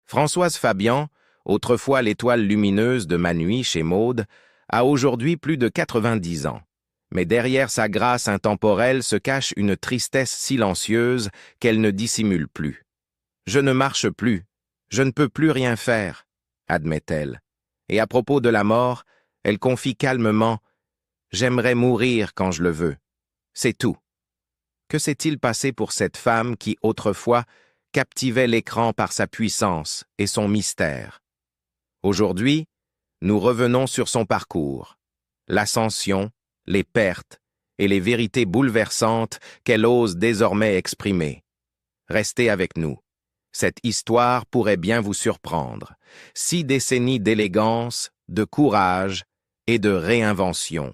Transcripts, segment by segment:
Françoise Fabian, autrefois l'étoile lumineuse de Ma Nuit chez Maude, a aujourd'hui plus de 90 ans. Mais derrière sa grâce intemporelle se cache une tristesse silencieuse qu'elle ne dissimule plus. « Je ne marche plus, je ne peux plus rien faire », admet-elle. Et à propos de la mort, elle confie calmement « J'aimerais mourir quand je le veux. C'est tout ». Que s'est-il passé pour cette femme qui, autrefois, captivait l'écran par sa puissance et son mystère? Aujourd'hui, nous revenons sur son parcours, l'ascension, les pertes et les vérités bouleversantes qu'elle ose désormais exprimer. Restez avec nous. Cette histoire pourrait bien vous surprendre. 6 décennies d'élégance, de courage et de réinvention.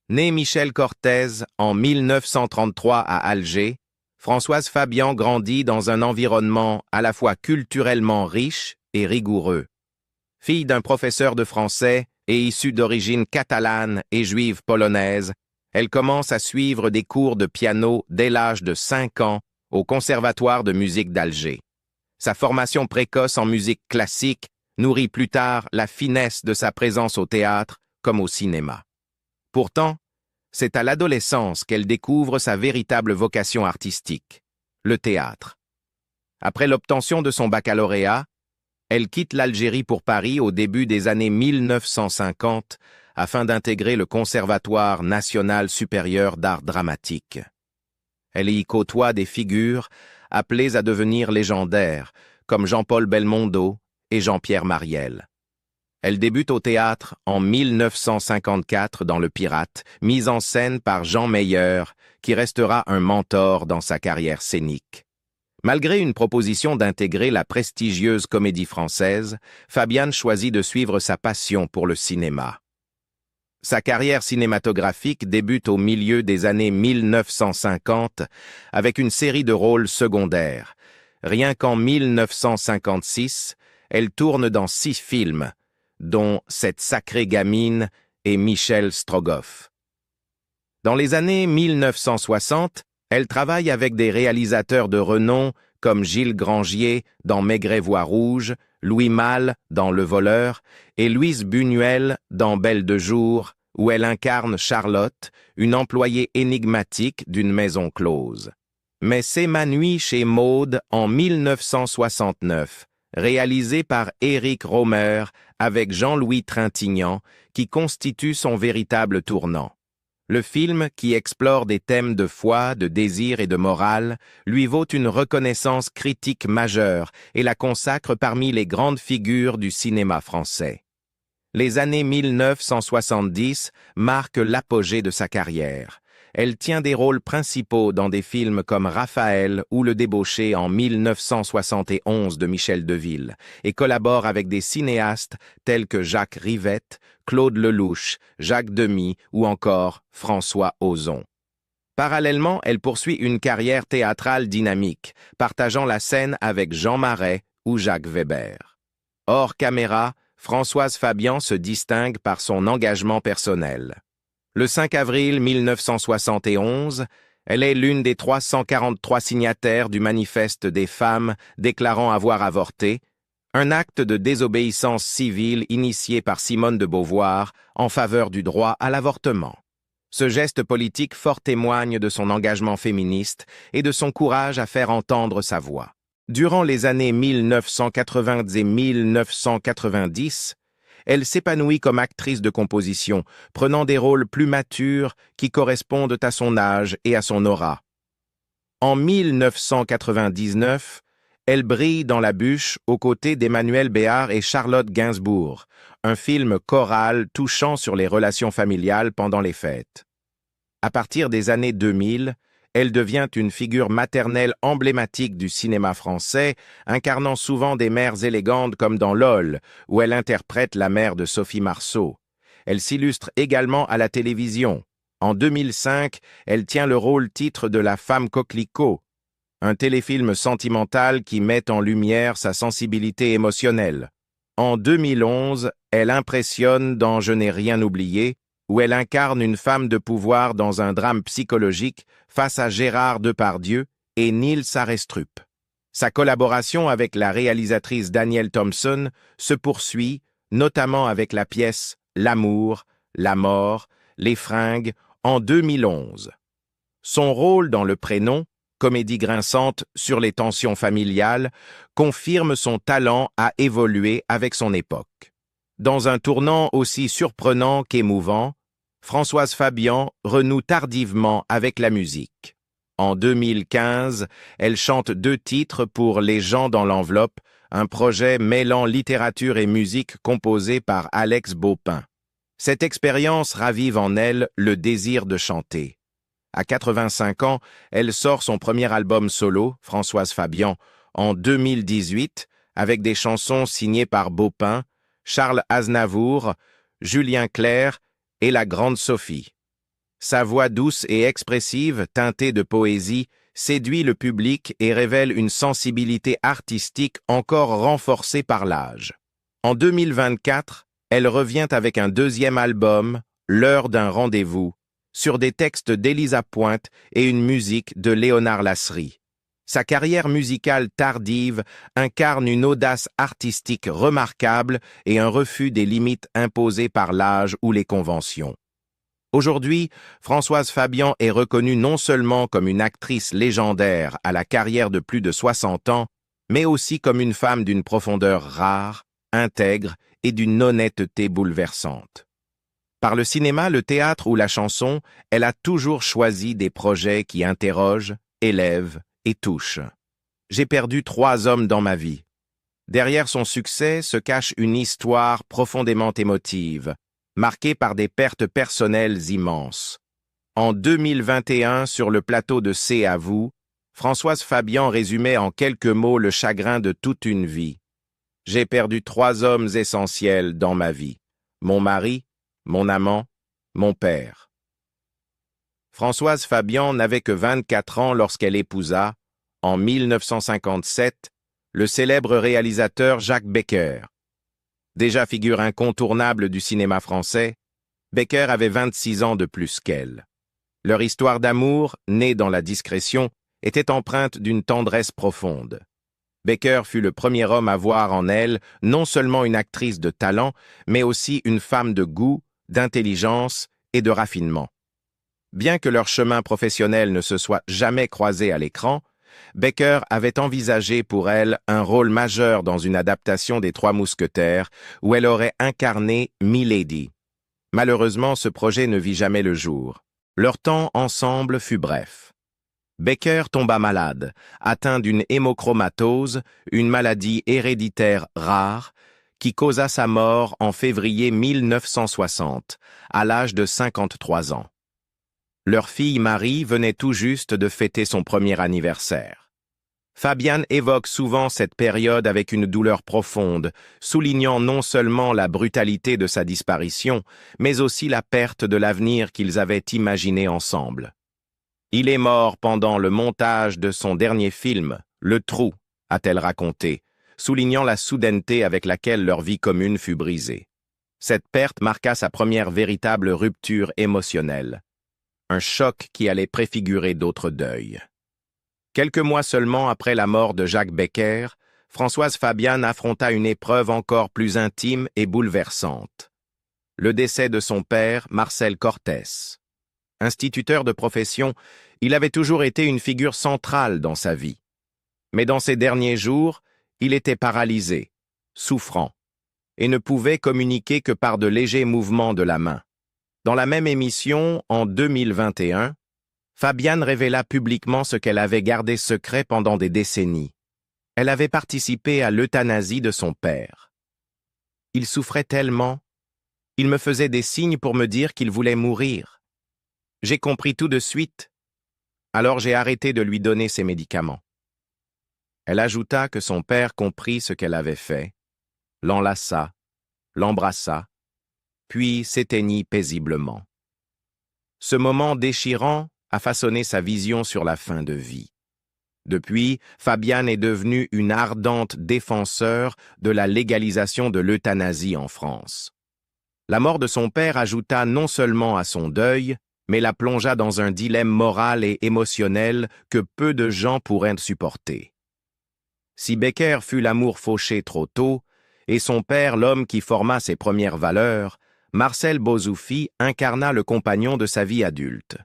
Née Michel Cortez en 1933 à Alger, Françoise Fabian grandit dans un environnement à la fois culturellement riche et rigoureux. Fille d'un professeur de français et issue d'origine catalane et juive polonaise, elle commence à suivre des cours de piano dès l'âge de 5 ans au Conservatoire de musique d'Alger. Sa formation précoce en musique classique nourrit plus tard la finesse de sa présence au théâtre comme au cinéma. Pourtant, c'est à l'adolescence qu'elle découvre sa véritable vocation artistique, le théâtre. Après l'obtention de son baccalauréat, elle quitte l'Algérie pour Paris au début des années 1950 afin d'intégrer le Conservatoire national supérieur d'art dramatique. Elle y côtoie des figures appelées à devenir légendaires, comme Jean-Paul Belmondo et Jean-Pierre Marielle. Elle débute au théâtre en 1954 dans Le Pirate, mise en scène par Jean Meyer, qui restera un mentor dans sa carrière scénique. Malgré une proposition d'intégrer la prestigieuse Comédie Française, Fabian choisit de suivre sa passion pour le cinéma. Sa carrière cinématographique débute au milieu des années 1950 avec une série de rôles secondaires. Rien qu'en 1956, elle tourne dans 6 films, dont Cette sacrée gamine et Michel Strogoff. Dans les années 1960, elle travaille avec des réalisateurs de renom comme Gilles Grangier dans Maigret voit rouge, Louis Malle dans Le Voleur et Louise Buñuel dans Belle de jour, où elle incarne Charlotte, une employée énigmatique d'une maison close. Mais c'est Ma Nuit chez Maude en 1969, réalisé par Éric Rohmer avec Jean-Louis Trintignant, qui constitue son véritable tournant. Le film, qui explore des thèmes de foi, de désir et de morale, lui vaut une reconnaissance critique majeure et la consacre parmi les grandes figures du cinéma français. Les années 1970 marquent l'apogée de sa carrière. Elle tient des rôles principaux dans des films comme Raphaël ou Le Débauché en 1971 de Michel Deville et collabore avec des cinéastes tels que Jacques Rivette, Claude Lelouch, Jacques Demy ou encore François Ozon. Parallèlement, elle poursuit une carrière théâtrale dynamique, partageant la scène avec Jean Marais ou Jacques Weber. Hors caméra, Françoise Fabian se distingue par son engagement personnel. Le 5 avril 1971, elle est l'une des 343 signataires du Manifeste des femmes déclarant avoir avorté, un acte de désobéissance civile initié par Simone de Beauvoir en faveur du droit à l'avortement. Ce geste politique fort témoigne de son engagement féministe et de son courage à faire entendre sa voix. Durant les années 1980 et 1990, elle s'épanouit comme actrice de composition, prenant des rôles plus matures qui correspondent à son âge et à son aura. En 1999, elle brille dans La Bûche aux côtés d'Emmanuel Béard et Charlotte Gainsbourg, un film choral touchant sur les relations familiales pendant les fêtes. À partir des années 2000, elle devient une figure maternelle emblématique du cinéma français, incarnant souvent des mères élégantes comme dans LOL, où elle interprète la mère de Sophie Marceau. Elle s'illustre également à la télévision. En 2005, elle tient le rôle-titre de La femme coquelicot, un téléfilm sentimental qui met en lumière sa sensibilité émotionnelle. En 2011, elle impressionne dans Je n'ai rien oublié, où elle incarne une femme de pouvoir dans un drame psychologique face à Gérard Depardieu et Nils Arestrup. Sa collaboration avec la réalisatrice Danielle Thompson se poursuit, notamment avec la pièce L'amour, la mort, les fringues en 2011. Son rôle dans Le Prénom, comédie grinçante sur les tensions familiales, confirme son talent à évoluer avec son époque. Dans un tournant aussi surprenant qu'émouvant, Françoise Fabian renoue tardivement avec la musique. En 2015, elle chante 2 titres pour Les gens dans l'enveloppe, un projet mêlant littérature et musique composé par Alex Baupin. Cette expérience ravive en elle le désir de chanter. À 85 ans, elle sort son premier album solo, Françoise Fabian, en 2018, avec des chansons signées par Baupin, Charles Aznavour, Julien Clerc et la grande Sophie. Sa voix douce et expressive, teintée de poésie, séduit le public et révèle une sensibilité artistique encore renforcée par l'âge. En 2024, elle revient avec un 2e album, L'heure d'un rendez-vous, sur des textes d'Élisa Pointe et une musique de Léonard Lasserie. Sa carrière musicale tardive incarne une audace artistique remarquable et un refus des limites imposées par l'âge ou les conventions. Aujourd'hui, Françoise Fabian est reconnue non seulement comme une actrice légendaire à la carrière de plus de 60 ans, mais aussi comme une femme d'une profondeur rare, intègre et d'une honnêteté bouleversante. Par le cinéma, le théâtre ou la chanson, elle a toujours choisi des projets qui interrogent, élèvent et touchent. J'ai perdu 3 hommes dans ma vie. Derrière son succès se cache une histoire profondément émotive, marquée par des pertes personnelles immenses. En 2021, sur le plateau de C'est à vous, Françoise Fabian résumait en quelques mots le chagrin de toute une vie. J'ai perdu 3 hommes essentiels dans ma vie. Mon mari, mon amant, mon père. Françoise Fabian n'avait que 24 ans lorsqu'elle épousa, en 1957, le célèbre réalisateur Jacques Becker. Déjà figure incontournable du cinéma français, Becker avait 26 ans de plus qu'elle. Leur histoire d'amour, née dans la discrétion, était empreinte d'une tendresse profonde. Becker fut le premier homme à voir en elle non seulement une actrice de talent, mais aussi une femme de goût, d'intelligence et de raffinement. Bien que leur chemin professionnel ne se soit jamais croisé à l'écran, Becker avait envisagé pour elle un rôle majeur dans une adaptation des Trois Mousquetaires où elle aurait incarné Milady. Malheureusement, ce projet ne vit jamais le jour. Leur temps ensemble fut bref. Becker tomba malade, atteint d'une hémochromatose, une maladie héréditaire rare, qui causa sa mort en février 1960, à l'âge de 53 ans. Leur fille Marie venait tout juste de fêter son premier anniversaire. Fabian évoque souvent cette période avec une douleur profonde, soulignant non seulement la brutalité de sa disparition, mais aussi la perte de l'avenir qu'ils avaient imaginé ensemble. Il est mort pendant le montage de son dernier film, Le Trou, a-t-elle raconté, soulignant la soudaineté avec laquelle leur vie commune fut brisée. Cette perte marqua sa première véritable rupture émotionnelle. Un choc qui allait préfigurer d'autres deuils. Quelques mois seulement après la mort de Jacques Becker, Françoise Fabian affronta une épreuve encore plus intime et bouleversante. Le décès de son père, Marcel Cortès. Instituteur de profession, il avait toujours été une figure centrale dans sa vie. Mais dans ses derniers jours, il était paralysé, souffrant, et ne pouvait communiquer que par de légers mouvements de la main. Dans la même émission, en 2021, Fabian révéla publiquement ce qu'elle avait gardé secret pendant des décennies. Elle avait participé à l'euthanasie de son père. Il souffrait tellement. Il me faisait des signes pour me dire qu'il voulait mourir. J'ai compris tout de suite. Alors j'ai arrêté de lui donner ses médicaments. Elle ajouta que son père comprit ce qu'elle avait fait, l'enlaça, l'embrassa, puis s'éteignit paisiblement. Ce moment déchirant a façonné sa vision sur la fin de vie. Depuis, Fabian est devenue une ardente défenseur de la légalisation de l'euthanasie en France. La mort de son père ajouta non seulement à son deuil, mais la plongea dans un dilemme moral et émotionnel que peu de gens pourraient supporter. Si Becker fut l'amour fauché trop tôt, et son père l'homme qui forma ses premières valeurs, Marcel Bozzoufi incarna le compagnon de sa vie adulte.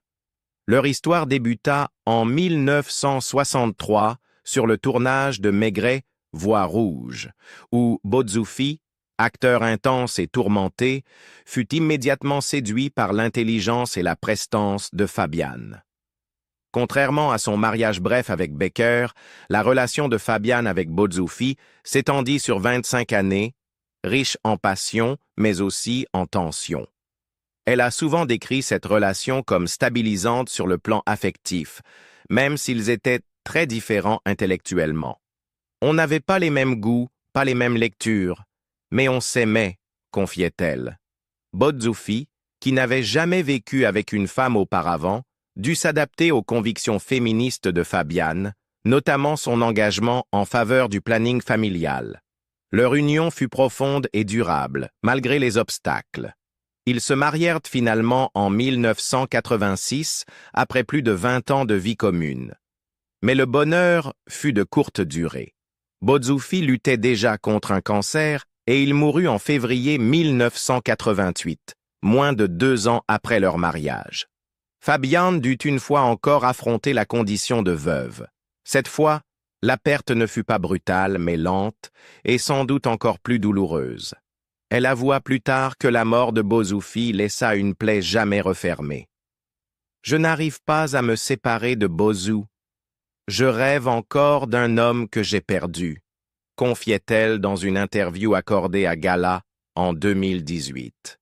Leur histoire débuta en 1963 sur le tournage de Maigret, Voix rouge, où Bozzoufi, acteur intense et tourmenté, fut immédiatement séduit par l'intelligence et la prestance de Fabiane. Contrairement à son mariage bref avec Becker, la relation de Fabiane avec Bozzoufi s'étendit sur 25 années, riche en passion, mais aussi en tension. Elle a souvent décrit cette relation comme stabilisante sur le plan affectif, même s'ils étaient très différents intellectuellement. On n'avait pas les mêmes goûts, pas les mêmes lectures, mais on s'aimait, confiait-elle. Bozzoufi, qui n'avait jamais vécu avec une femme auparavant, dut s'adapter aux convictions féministes de Fabiane, notamment son engagement en faveur du planning familial. Leur union fut profonde et durable, malgré les obstacles. Ils se marièrent finalement en 1986, après plus de 20 ans de vie commune. Mais le bonheur fut de courte durée. Bozzoufi luttait déjà contre un cancer et il mourut en février 1988, moins de 2 ans après leur mariage. Fabiane dut une fois encore affronter la condition de veuve. Cette fois, la perte ne fut pas brutale, mais lente, et sans doute encore plus douloureuse. Elle avoua plus tard que la mort de Bozzoufi laissa une plaie jamais refermée. « Je n'arrive pas à me séparer de Bozzou. Je rêve encore d'un homme que j'ai perdu », confiait-elle dans une interview accordée à Gala en 2018.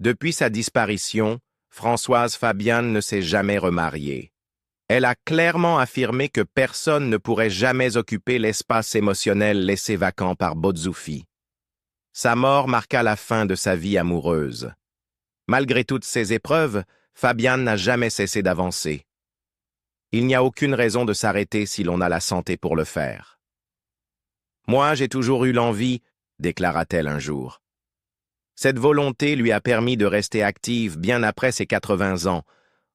Depuis sa disparition, Françoise Fabiane ne s'est jamais remariée. Elle a clairement affirmé que personne ne pourrait jamais occuper l'espace émotionnel laissé vacant par Bozzoufi. Sa mort marqua la fin de sa vie amoureuse. Malgré toutes ces épreuves, Fabiane n'a jamais cessé d'avancer. Il n'y a aucune raison de s'arrêter si l'on a la santé pour le faire. « Moi, j'ai toujours eu l'envie, » déclara-t-elle un jour. Cette volonté lui a permis de rester active bien après ses 80 ans,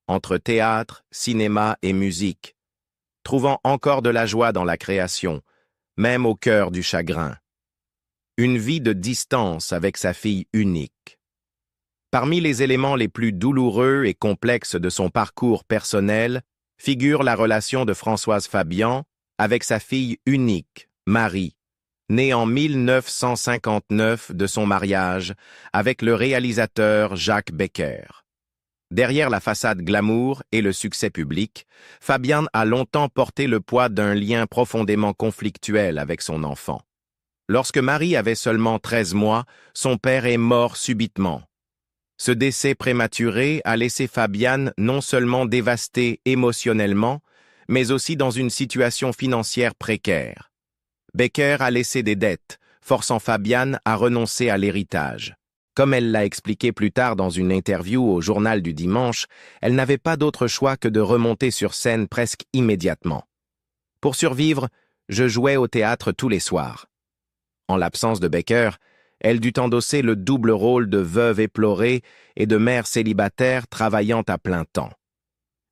entre théâtre, cinéma et musique, trouvant encore de la joie dans la création, même au cœur du chagrin. Une vie de distance avec sa fille unique. Parmi les éléments les plus douloureux et complexes de son parcours personnel figure la relation de Françoise Fabian avec sa fille unique, Marie, née en 1959 de son mariage avec le réalisateur Jacques Becker. Derrière la façade glamour et le succès public, Fabiane a longtemps porté le poids d'un lien profondément conflictuel avec son enfant. Lorsque Marie avait seulement 13 mois, son père est mort subitement. Ce décès prématuré a laissé Fabiane non seulement dévastée émotionnellement, mais aussi dans une situation financière précaire. Becker a laissé des dettes, forçant Fabiane à renoncer à l'héritage. Comme elle l'a expliqué plus tard dans une interview au Journal du Dimanche, elle n'avait pas d'autre choix que de remonter sur scène presque immédiatement. Pour survivre, je jouais au théâtre tous les soirs. En l'absence de Becker, elle dut endosser le double rôle de veuve éplorée et de mère célibataire travaillant à plein temps.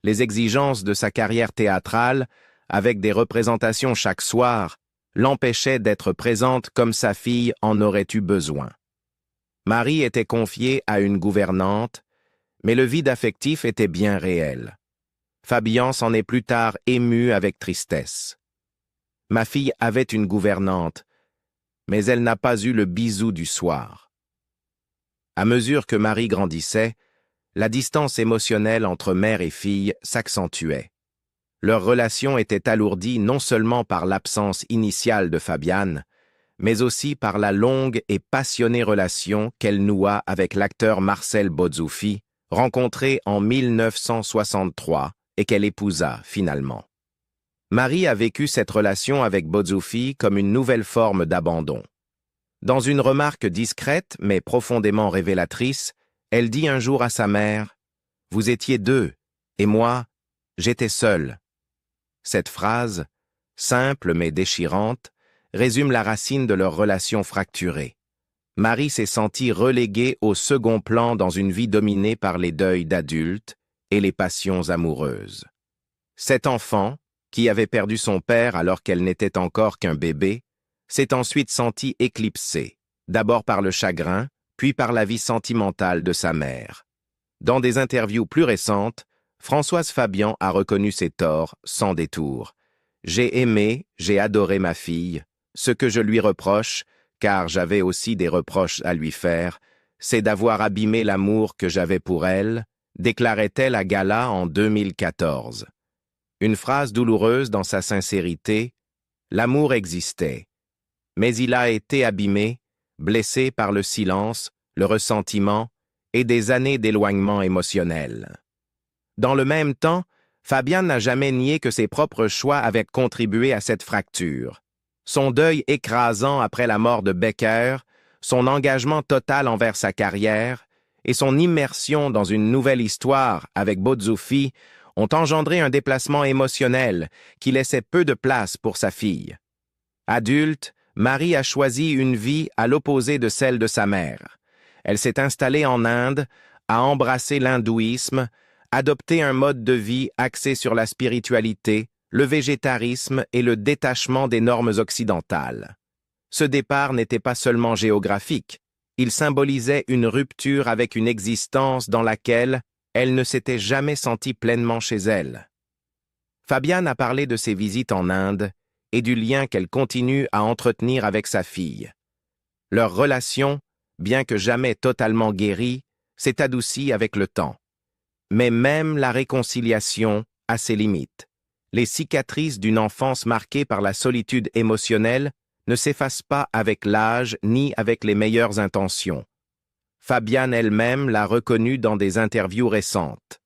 Les exigences de sa carrière théâtrale, avec des représentations chaque soir, l'empêchaient d'être présente comme sa fille en aurait eu besoin. Marie était confiée à une gouvernante, mais le vide affectif était bien réel. Fabian s'en est plus tard ému avec tristesse. « Ma fille avait une gouvernante, mais elle n'a pas eu le bisou du soir. » À mesure que Marie grandissait, la distance émotionnelle entre mère et fille s'accentuait. Leur relation était alourdie non seulement par l'absence initiale de Fabiane, mais aussi par la longue et passionnée relation qu'elle noua avec l'acteur Marcel Bozzoufi, rencontré en 1963 et qu'elle épousa finalement. Marie a vécu cette relation avec Bozzoufi comme une nouvelle forme d'abandon. Dans une remarque discrète mais profondément révélatrice, elle dit un jour à sa mère « Vous étiez deux, et moi, j'étais seule. » Cette phrase, simple mais déchirante, résume la racine de leur relation fracturée. Marie s'est sentie reléguée au second plan dans une vie dominée par les deuils d'adultes et les passions amoureuses. Cet enfant, qui avait perdu son père alors qu'elle n'était encore qu'un bébé, s'est ensuite sentie éclipsée, d'abord par le chagrin, puis par la vie sentimentale de sa mère. Dans des interviews plus récentes, Françoise Fabian a reconnu ses torts sans détour. « J'ai aimé, j'ai adoré ma fille. Ce que je lui reproche, car j'avais aussi des reproches à lui faire, c'est d'avoir abîmé l'amour que j'avais pour elle », déclarait-elle à Gala en 2014. Une phrase douloureuse dans sa sincérité, l'amour existait, mais il a été abîmé, blessé par le silence, le ressentiment et des années d'éloignement émotionnel. Dans le même temps, Fabian n'a jamais nié que ses propres choix avaient contribué à cette fracture. Son deuil écrasant après la mort de Becker, son engagement total envers sa carrière et son immersion dans une nouvelle histoire avec Bozzufi ont engendré un déplacement émotionnel qui laissait peu de place pour sa fille. Adulte, Marie a choisi une vie à l'opposé de celle de sa mère. Elle s'est installée en Inde, a embrassé l'hindouisme, adopté un mode de vie axé sur la spiritualité, le végétarisme et le détachement des normes occidentales. Ce départ n'était pas seulement géographique, il symbolisait une rupture avec une existence dans laquelle elle ne s'était jamais sentie pleinement chez elle. Fabian a parlé de ses visites en Inde et du lien qu'elle continue à entretenir avec sa fille. Leur relation, bien que jamais totalement guérie, s'est adoucie avec le temps. Mais même la réconciliation a ses limites. Les cicatrices d'une enfance marquée par la solitude émotionnelle ne s'effacent pas avec l'âge ni avec les meilleures intentions. Fabian elle-même l'a reconnu dans des interviews récentes.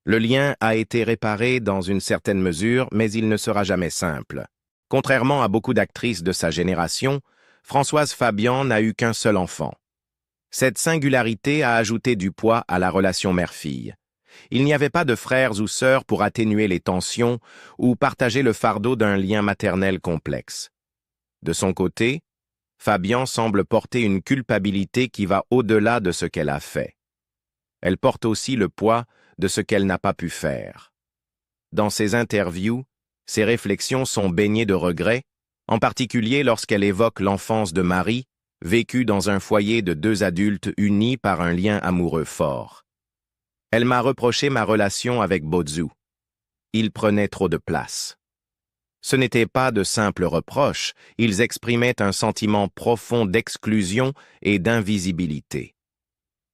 Le lien a été réparé dans une certaine mesure, mais il ne sera jamais simple. Contrairement à beaucoup d'actrices de sa génération, Françoise Fabian n'a eu qu'un seul enfant. Cette singularité a ajouté du poids à la relation mère-fille. Il n'y avait pas de frères ou sœurs pour atténuer les tensions ou partager le fardeau d'un lien maternel complexe. De son côté, Fabian semble porter une culpabilité qui va au-delà de ce qu'elle a fait. Elle porte aussi le poids de ce qu'elle n'a pas pu faire. Dans ses interviews, ses réflexions sont baignées de regrets, en particulier lorsqu'elle évoque l'enfance de Marie, vécue dans un foyer de deux adultes unis par un lien amoureux fort. Elle m'a reproché ma relation avec Bozzu. Il prenait trop de place. Ce n'étaient pas de simples reproches, ils exprimaient un sentiment profond d'exclusion et d'invisibilité.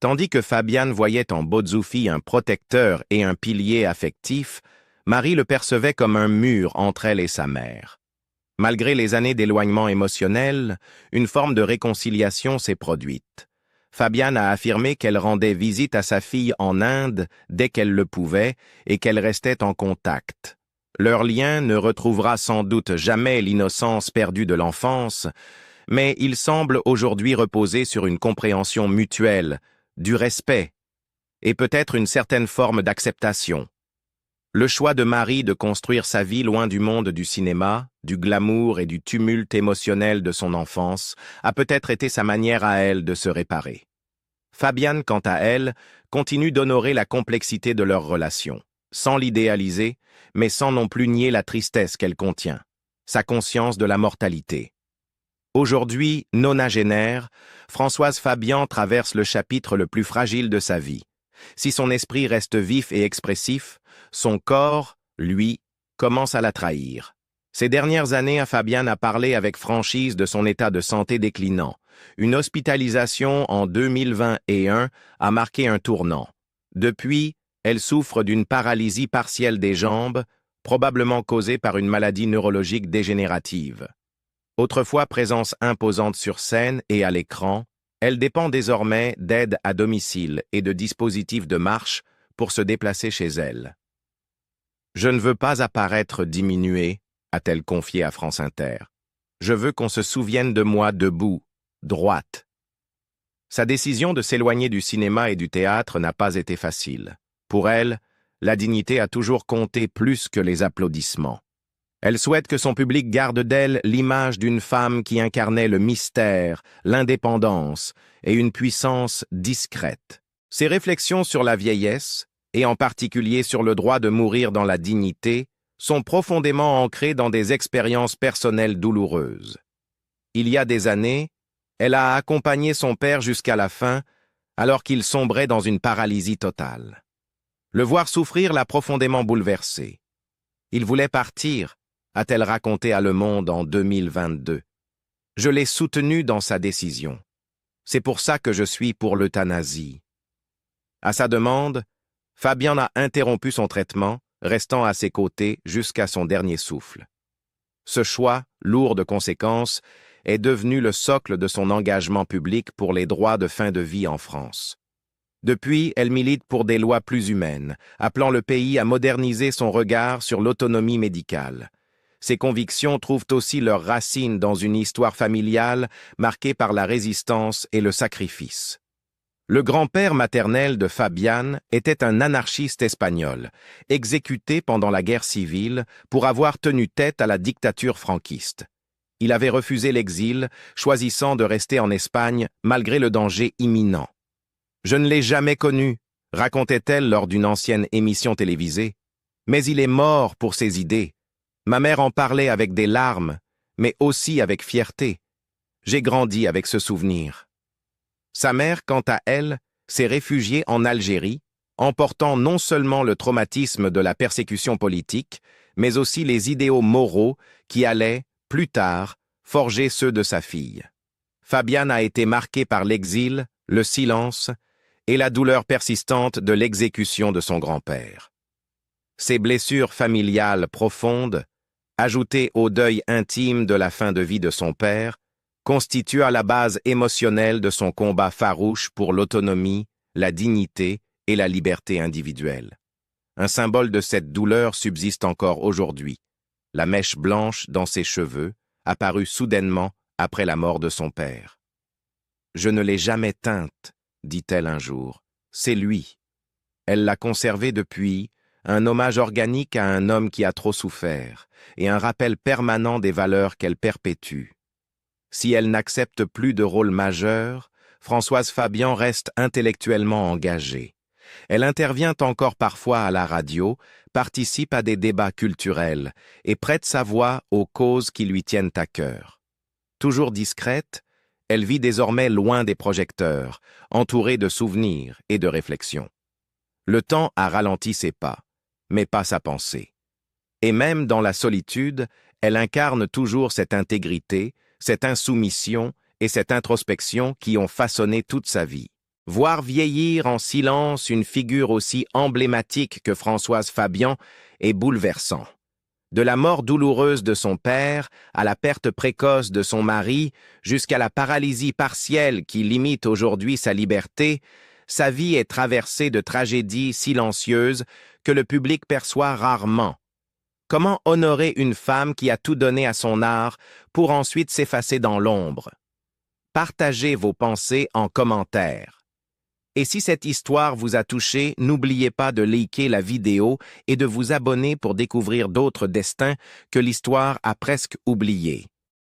Tandis que Fabian voyait en Bozzufi un protecteur et un pilier affectif, Marie le percevait comme un mur entre elle et sa mère. Malgré les années d'éloignement émotionnel, une forme de réconciliation s'est produite. Fabian a affirmé qu'elle rendait visite à sa fille en Inde dès qu'elle le pouvait et qu'elle restait en contact. Leur lien ne retrouvera sans doute jamais l'innocence perdue de l'enfance, mais il semble aujourd'hui reposer sur une compréhension mutuelle, du respect, et peut-être une certaine forme d'acceptation. Le choix de Marie de construire sa vie loin du monde du cinéma, du glamour et du tumulte émotionnel de son enfance a peut-être été sa manière à elle de se réparer. Fabian, quant à elle, continue d'honorer la complexité de leur relation, sans l'idéaliser, mais sans non plus nier la tristesse qu'elle contient, sa conscience de la mortalité. Aujourd'hui, nonagénaire, Françoise Fabian traverse le chapitre le plus fragile de sa vie. Si son esprit reste vif et expressif, son corps, lui, commence à la trahir. Ces dernières années, Fabian a parlé avec franchise de son état de santé déclinant. Une hospitalisation en 2021 a marqué un tournant. Depuis, elle souffre d'une paralysie partielle des jambes, probablement causée par une maladie neurologique dégénérative. Autrefois présence imposante sur scène et à l'écran, elle dépend désormais d'aide à domicile et de dispositifs de marche pour se déplacer chez elle. « Je ne veux pas apparaître diminuée », a-t-elle confié à France Inter. « Je veux qu'on se souvienne de moi debout, droite. » Sa décision de s'éloigner du cinéma et du théâtre n'a pas été facile. Pour elle, la dignité a toujours compté plus que les applaudissements. Elle souhaite que son public garde d'elle l'image d'une femme qui incarnait le mystère, l'indépendance et une puissance discrète. Ses réflexions sur la vieillesse, et en particulier sur le droit de mourir dans la dignité, sont profondément ancrées dans des expériences personnelles douloureuses. Il y a des années, elle a accompagné son père jusqu'à la fin, alors qu'il sombrait dans une paralysie totale. Le voir souffrir l'a profondément bouleversé. Il voulait partir, a-t-elle raconté à Le Monde en 2022. Je l'ai soutenu dans sa décision. C'est pour ça que je suis pour l'euthanasie. À sa demande, Fabian a interrompu son traitement, restant à ses côtés jusqu'à son dernier souffle. Ce choix, lourd de conséquences, est devenu le socle de son engagement public pour les droits de fin de vie en France. Depuis, elle milite pour des lois plus humaines, appelant le pays à moderniser son regard sur l'autonomie médicale. Ses convictions trouvent aussi leurs racines dans une histoire familiale marquée par la résistance et le sacrifice. Le grand-père maternel de Fabian était un anarchiste espagnol, exécuté pendant la guerre civile pour avoir tenu tête à la dictature franquiste. Il avait refusé l'exil, choisissant de rester en Espagne malgré le danger imminent. « Je ne l'ai jamais connu », racontait-elle lors d'une ancienne émission télévisée, « mais il est mort pour ses idées. Ma mère en parlait avec des larmes, mais aussi avec fierté. J'ai grandi avec ce souvenir. » Sa mère, quant à elle, s'est réfugiée en Algérie, emportant non seulement le traumatisme de la persécution politique, mais aussi les idéaux moraux qui allaient, plus tard, forger ceux de sa fille. Fabian a été marqué par l'exil, le silence et la douleur persistante de l'exécution de son grand-père. Ces blessures familiales profondes, ajoutées au deuil intime de la fin de vie de son père, constituent à la base émotionnelle de son combat farouche pour l'autonomie, la dignité et la liberté individuelle. Un symbole de cette douleur subsiste encore aujourd'hui, la mèche blanche dans ses cheveux, apparue soudainement après la mort de son père. « Je ne l'ai jamais teinte, dit-elle un jour. C'est lui. » Elle l'a conservé depuis, un hommage organique à un homme qui a trop souffert, et un rappel permanent des valeurs qu'elle perpétue. Si elle n'accepte plus de rôle majeur, Françoise Fabian reste intellectuellement engagée. Elle intervient encore parfois à la radio, participe à des débats culturels et prête sa voix aux causes qui lui tiennent à cœur. Toujours discrète, elle vit désormais loin des projecteurs, entourée de souvenirs et de réflexions. Le temps a ralenti ses pas, mais pas sa pensée. Et même dans la solitude, elle incarne toujours cette intégrité, cette insoumission et cette introspection qui ont façonné toute sa vie. Voir vieillir en silence une figure aussi emblématique que Françoise Fabian est bouleversant. De la mort douloureuse de son père, à la perte précoce de son mari, jusqu'à la paralysie partielle qui limite aujourd'hui sa liberté, sa vie est traversée de tragédies silencieuses que le public perçoit rarement. Comment honorer une femme qui a tout donné à son art pour ensuite s'effacer dans l'ombre? Partagez vos pensées en commentaire. Et si cette histoire vous a touché, n'oubliez pas de liker la vidéo et de vous abonner pour découvrir d'autres destins que l'histoire a presque oubliés.